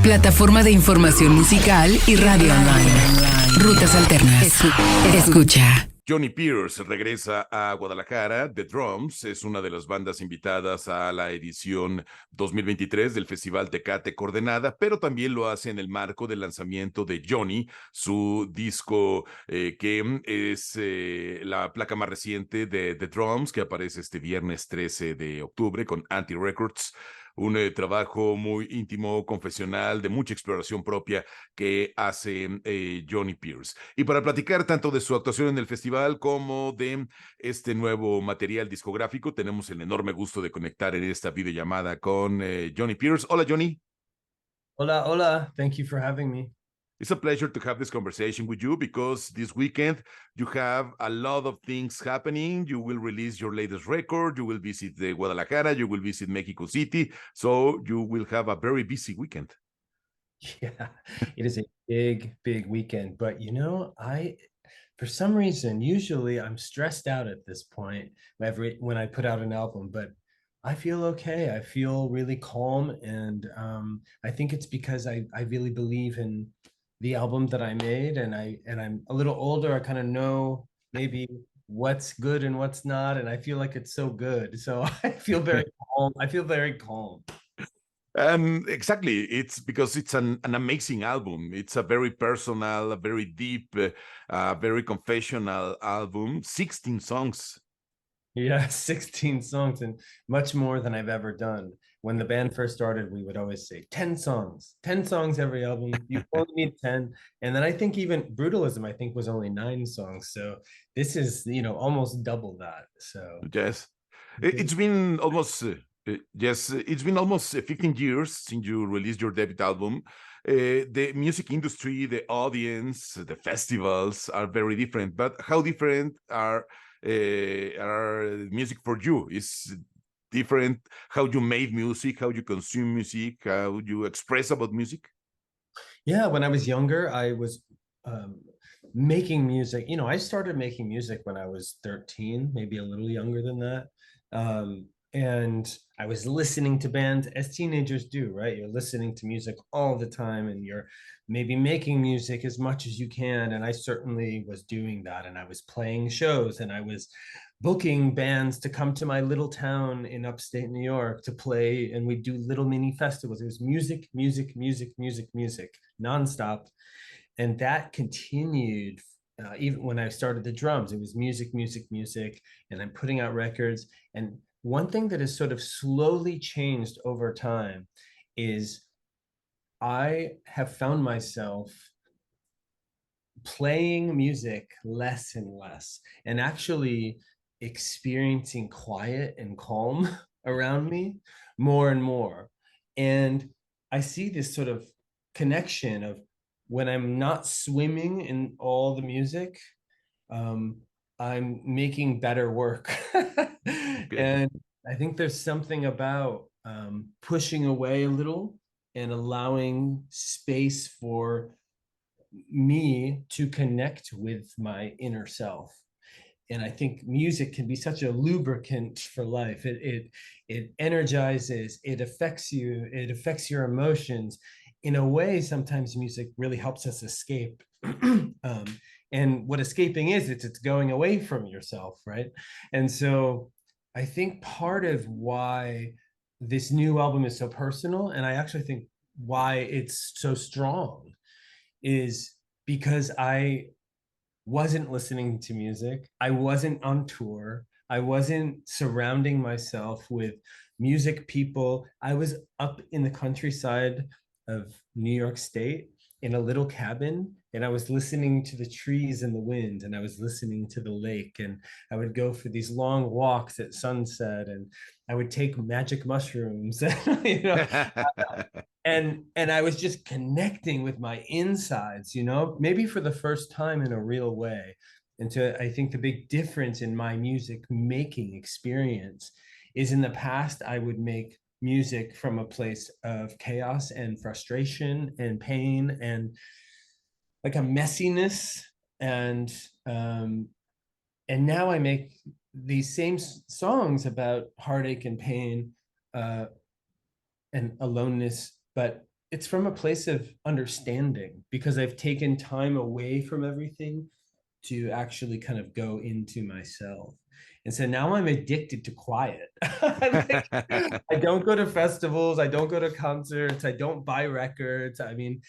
Plataforma de información musical y radio online. Rutas Alternas. Escucha. Jonny Pierce regresa a Guadalajara. The Drums es una de las bandas invitadas a la edición 2023 del Festival Tecate Coordenada, pero también lo hace en el marco del lanzamiento de Jonny, su disco que es la placa más reciente de The Drums, que aparece este viernes 13 de octubre con Anti Records. Un trabajo muy íntimo, confesional, de mucha exploración propia que hace Jonny Pierce. Y para platicar tanto de su actuación en el festival como de este nuevo material discográfico, tenemos el enorme gusto de conectar en esta videollamada con Jonny Pierce. Hola, Jonny. Hola, hola. Thank you for having me. It's a pleasure to have this conversation with you because this weekend you have a lot of things happening. You will release your latest record. You will visit the Guadalajara. You will visit Mexico City. So you will have a very busy weekend. Yeah, it is a big, big weekend. But for some reason, usually I'm stressed out at this point when I put out an album, but I feel okay. I feel really calm. And I think it's because I really believe in the album that I made, and I'm a little older. I kind of know maybe what's good and what's not, and I feel like it's so good. So I feel very calm. I feel very calm. Exactly. It's because it's an amazing album. It's a very personal, a very deep, very confessional album. 16 songs. Yeah, 16 songs, and much more than I've ever done. When the band first started, we would always say 10 songs, 10 songs every album. You only need 10. And then I think even Brutalism, I think, was only 9 songs. So this is, almost double that. So yes, it's been almost it's been almost 15 years since you released your debut album. The music industry, the audience, the festivals are very different. But how different are music for you? Is different how you made music, how you consume music, how you express about music? Yeah, when I was younger, I was making music. I started making music when I was 13, maybe a little younger than that. And I was listening to bands as teenagers do, right? You're listening to music all the time, and you're maybe making music as much as you can. And I certainly was doing that. And I was playing shows, and I was booking bands to come to my little town in upstate New York to play. And we'd do little mini festivals. It was music, music, music, music, music, nonstop. And that continued even when I started the drums. It was music, music, music, and I'm putting out records. And one thing that has sort of slowly changed over time is I have found myself playing music less and less, and actually experiencing quiet and calm around me more and more. And I see this sort of connection of when I'm not swimming in all the music, I'm making better work. And I think there's something about pushing away a little and allowing space for me to connect with my inner self. And I think music can be such a lubricant for life. It energizes, it affects you, it affects your emotions. In a way, sometimes music really helps us escape. And what escaping is, it's going away from yourself, right? And so I think part of why this new album is so personal, and I actually think why it's so strong, is because I wasn't listening to music. I wasn't on tour. I wasn't surrounding myself with music people. I was up in the countryside of New York State in a little cabin, and I was listening to the trees and the wind, and I was listening to the lake, and I would go for these long walks at sunset, and I would take magic mushrooms, and I was just connecting with my insides, maybe for the first time in a real way. And so I think the big difference in my music making experience is, in the past, I would make music from a place of chaos and frustration and pain and like a messiness, and now I make these same songs about heartache and pain and aloneness, but it's from a place of understanding, because I've taken time away from everything to actually kind of go into myself. And so now I'm addicted to quiet. Like, I don't go to festivals, I don't go to concerts, I don't buy records. I mean,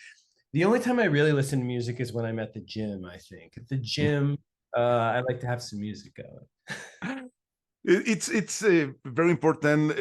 the only time I really listen to music is when I'm at the gym, I think. At the gym, I like to have some music going. It's very important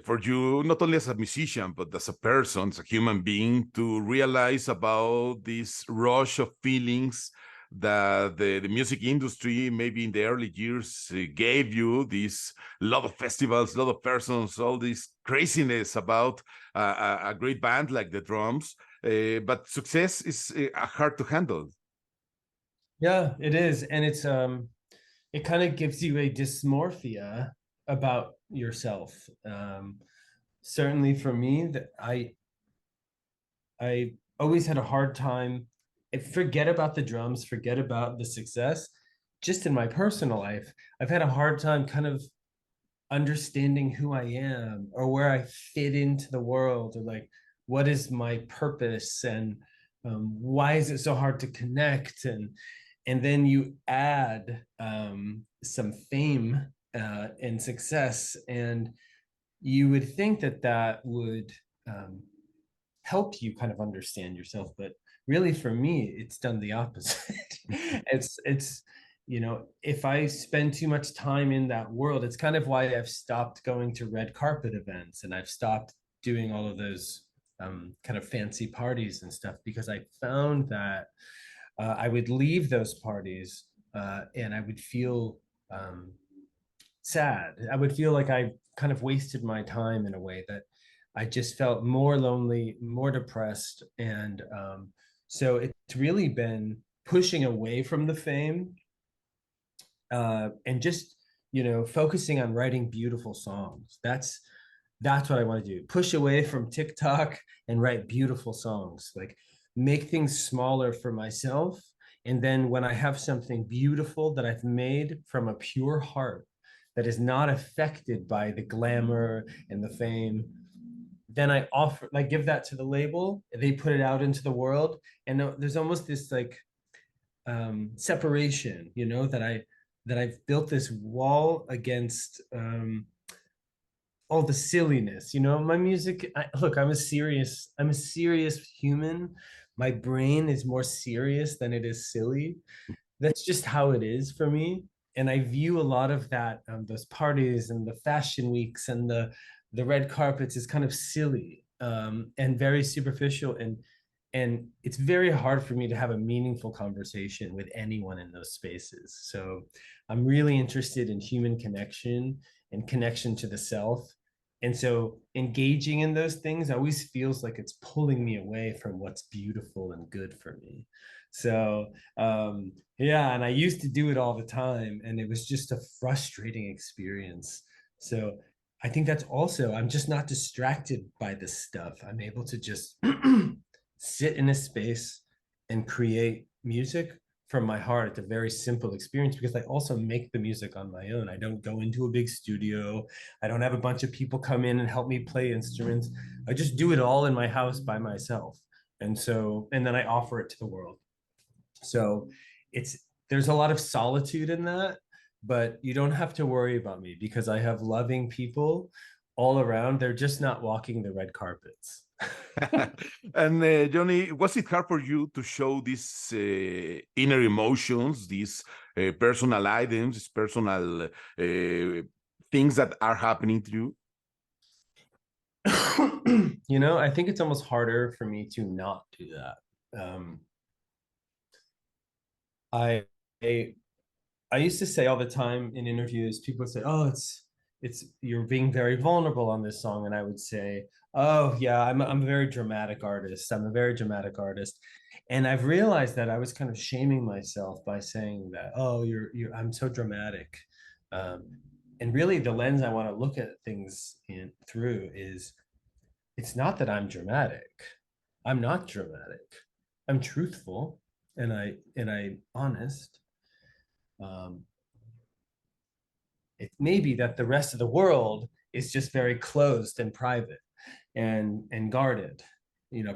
for you, not only as a musician, but as a person, as a human being, to realize about this rush of feelings that the music industry, maybe in the early years, gave you. This lot of festivals, lot of persons, all this craziness about a great band like the Drums. But success is hard to handle. Yeah, it is. And it kind of gives you a dysmorphia about yourself. Certainly for me, that I always had a hard time. Forget about the drums, forget about the success. Just in my personal life, I've had a hard time kind of understanding who I am or where I fit into the world, or like what is my purpose, and why is it so hard to connect, and then you add some fame and success, and you would think that that would help you kind of understand yourself, but really for me it's done the opposite. It's you know, if I spend too much time in that world, it's kind of why I've stopped going to red carpet events, and I've stopped doing all of those kind of fancy parties and stuff, because I found that I would leave those parties and I would feel sad. I would feel like I kind of wasted my time in a way, that I just felt more lonely, more depressed. And so it's really been pushing away from the fame and just, you know, focusing on writing beautiful songs. That's what I want to do. Push away from TikTok and write beautiful songs, like make things smaller for myself. And then when I have something beautiful that I've made from a pure heart that is not affected by the glamour and the fame, then I offer, like, give that to the label. They put it out into the world, and there's almost this like separation, you know, that I've built this wall against all the silliness. You know, my music. Look, I'm a serious human. My brain is more serious than it is silly. That's just how it is for me. And I view a lot of that, those parties and the fashion weeks and the red carpets, is kind of silly and very superficial, and it's very hard for me to have a meaningful conversation with anyone in those spaces. So I'm really interested in human connection and connection to the self. And so engaging in those things always feels like it's pulling me away from what's beautiful and good for me. So yeah, and I used to do it all the time, and it was just a frustrating experience. So I think that's also, I'm just not distracted by this stuff. I'm able to just sit in a space and create music from my heart. It's a very simple experience, because I also make the music on my own. I don't go into a big studio. I don't have a bunch of people come in and help me play instruments. I just do it all in my house by myself. And so, and then I offer it to the world. So it's, there's a lot of solitude in that, but you don't have to worry about me, because I have loving people all around. They're just not walking the red carpets. And Jonny, was it hard for you to show these inner emotions, these personal items, these personal things that are happening to you? You know, I think it's almost harder for me to not do that. I, I used to say all the time in interviews, people would say, "Oh, it's you're being very vulnerable on this song," and I would say, "Oh, yeah, I'm a very dramatic artist. I'm a very dramatic artist." And I've realized that I was kind of shaming myself by saying that, "Oh, you're I'm so dramatic." And really, the lens I want to look at things in through is, it's not that I'm dramatic. I'm not dramatic. I'm truthful, and I'm honest. Um, it may be that the rest of the world is just very closed and private and guarded.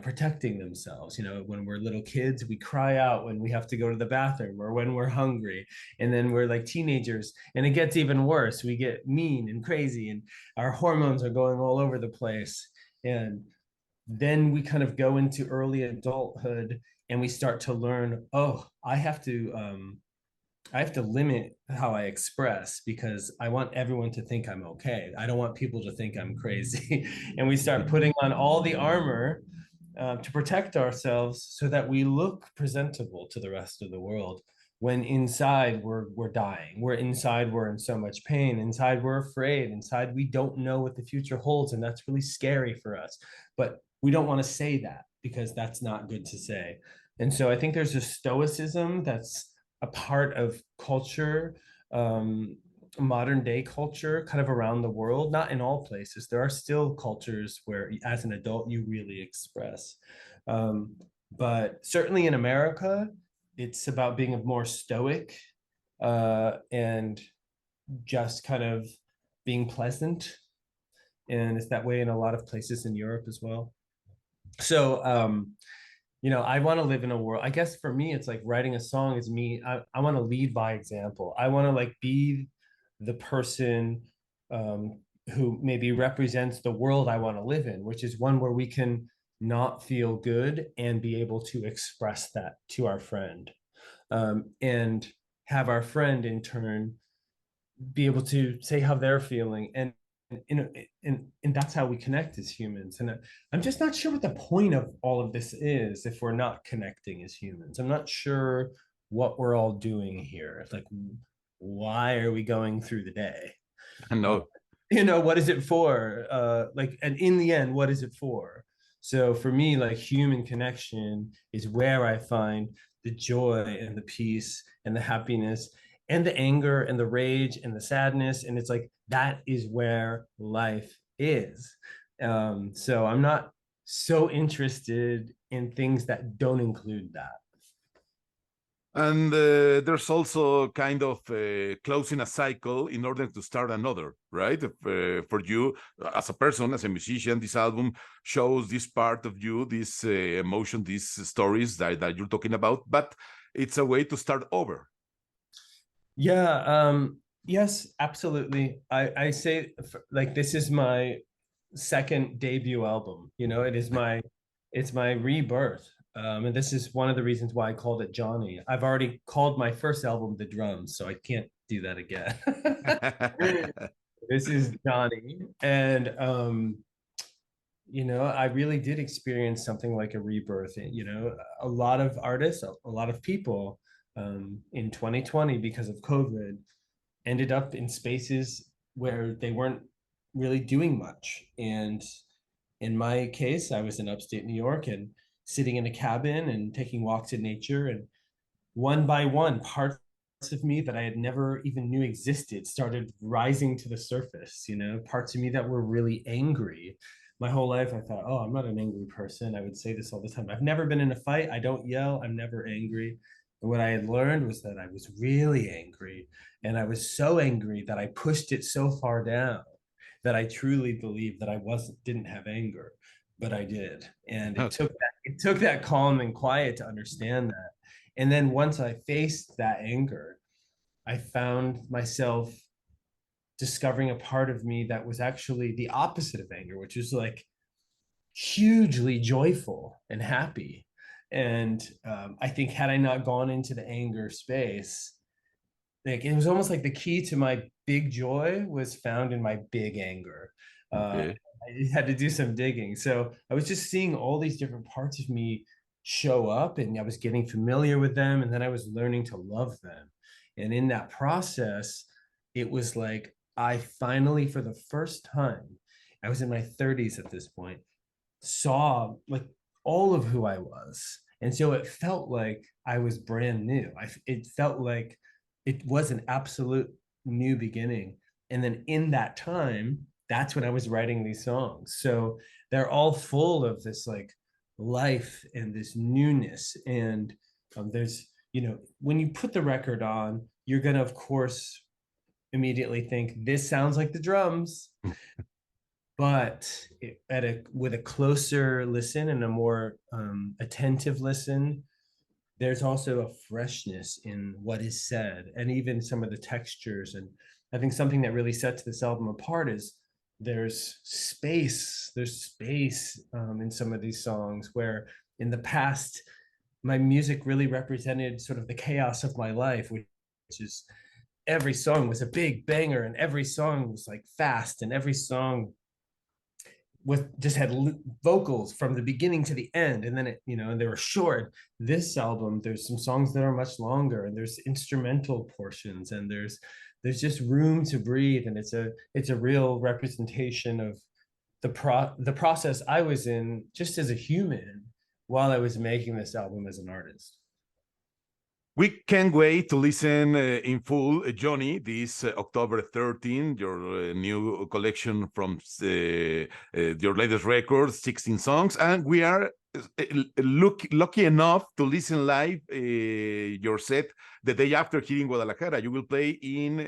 protecting themselves. When we're little kids, we cry out when we have to go to the bathroom or when we're hungry. And then we're like teenagers and it gets even worse. We get mean and crazy and our hormones are going all over the place. And then we kind of go into early adulthood and we start to learn, oh, I have to limit how I express because I want everyone to think I'm okay. I don't want people to think I'm crazy. And we start putting on all the armor to protect ourselves so that we look presentable to the rest of the world. When inside we're dying, we're in so much pain, inside we're afraid, inside we don't know what the future holds, and that's really scary for us. But we don't want to say that because that's not good to say. And so I think there's a stoicism that's a part of culture, modern day culture, kind of around the world, not in all places. There are still cultures where as an adult, you really express. But certainly in America, it's about being more stoic and just kind of being pleasant. And it's that way in a lot of places in Europe as well. So, I want to live in a world. I guess for me, it's like writing a song is me. I want to lead by example. I want to like be the person who maybe represents the world I want to live in, which is one where we can not feel good and be able to express that to our friend, and have our friend in turn be able to say how they're feeling. And that's how we connect as humans. And I'm just not sure what the point of all of this is if we're not connecting as humans. I'm not sure what we're all doing here. Like, why are we going through the day? No. What is it for? And in the end, what is it for? So for me, like human connection is where I find the joy and the peace and the happiness and the anger and the rage and the sadness. And it's like, that is where life is. So I'm not so interested in things that don't include that. And there's also kind of closing a cycle in order to start another, right? For you as a person, as a musician, this album shows this part of you, this emotion, these stories that you're talking about, but it's a way to start over. Yeah, yes, absolutely. I say like this is my second debut album. It's my rebirth. And this is one of the reasons why I called it Jonny. I've already called my first album The Drums, so I can't do that again. This is Jonny. And I really did experience something like a rebirth. A lot of artists, a lot of people in 2020 because of COVID ended up in spaces where they weren't really doing much. And in my case, I was in upstate New York and sitting in a cabin and taking walks in nature. And one by one, parts of me that I had never even knew existed started rising to the surface, parts of me that were really angry. My whole life, I thought, oh, I'm not an angry person. I would say this all the time. I've never been in a fight. I don't yell. I'm never angry. And what I had learned was that I was really angry. And I was so angry that I pushed it so far down that I truly believed that I didn't have anger, but I did. And it took that calm and quiet to understand that. And then once I faced that anger, I found myself discovering a part of me that was actually the opposite of anger, which is like hugely joyful and happy. And I think had I not gone into the anger space, like it was almost like the key to my big joy was found in my big anger. Okay. I had to do some digging. So I was just seeing all these different parts of me show up, and I was getting familiar with them, and then I was learning to love them. And in that process, it was like I finally, for the first time, I was in my 30s at this point, saw like all of who I was. And so it felt like I was brand new. It felt like it was an absolute new beginning. And then in that time, that's when I was writing these songs. So they're all full of this like life and this newness. And there's, when you put the record on, you're going to, of course, immediately think this sounds like the drums. but with a closer listen and a more attentive listen, there's also a freshness in what is said, and even some of the textures. And I think something that really sets this album apart is there's space in some of these songs, where in the past my music really represented sort of the chaos of my life, which is every song was a big banger, and every song was like fast, and every song just had vocals from the beginning to the end, and then and they were short. This album, there's some songs that are much longer, and there's instrumental portions, and there's just room to breathe, and it's a real representation of the process I was in just as a human while I was making this album as an artist. We can't wait to listen in full, Jonny, this October 13, your new collection from your latest record, 16 songs. And we are lucky enough to listen live your set the day after here in Guadalajara. You will play in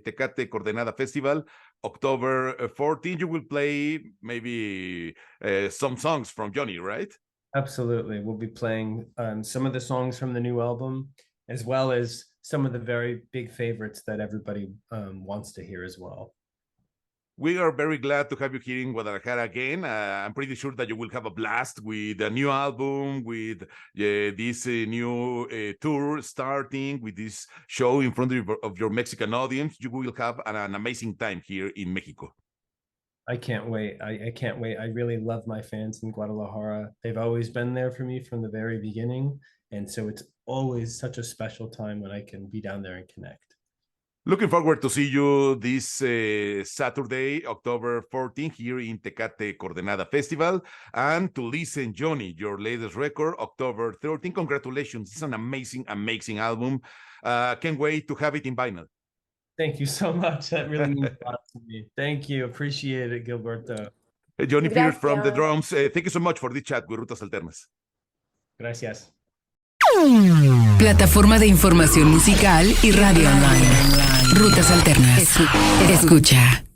Tecate Coordenada Festival, October 14. You will play maybe some songs from Jonny, right? Absolutely. We'll be playing some of the songs from the new album, as well as some of the very big favorites that everybody wants to hear as well. We are very glad to have you here in Guadalajara again. I'm pretty sure that you will have a blast with a new album, with this new tour starting, with this show in front of your Mexican audience. You will have an amazing time here in Mexico. I can't wait. I can't wait. I really love my fans in Guadalajara. They've always been there for me from the very beginning. And so it's always such a special time when I can be down there and connect. Looking forward to see you this Saturday, October 14th, here in Tecate Coordenada Festival, and to listen, Jonny, your latest record, October 13th. Congratulations. It's an amazing, amazing album. Can't wait to have it in vinyl. Thank you so much. That really means a lot to me. Thank you. Appreciate it, Gilberto. Jonny Pierce from the drums. Thank you so much for this chat with Rutas Alternas. Gracias. Plataforma de información musical y radio online. Rutas Alternas. Escucha.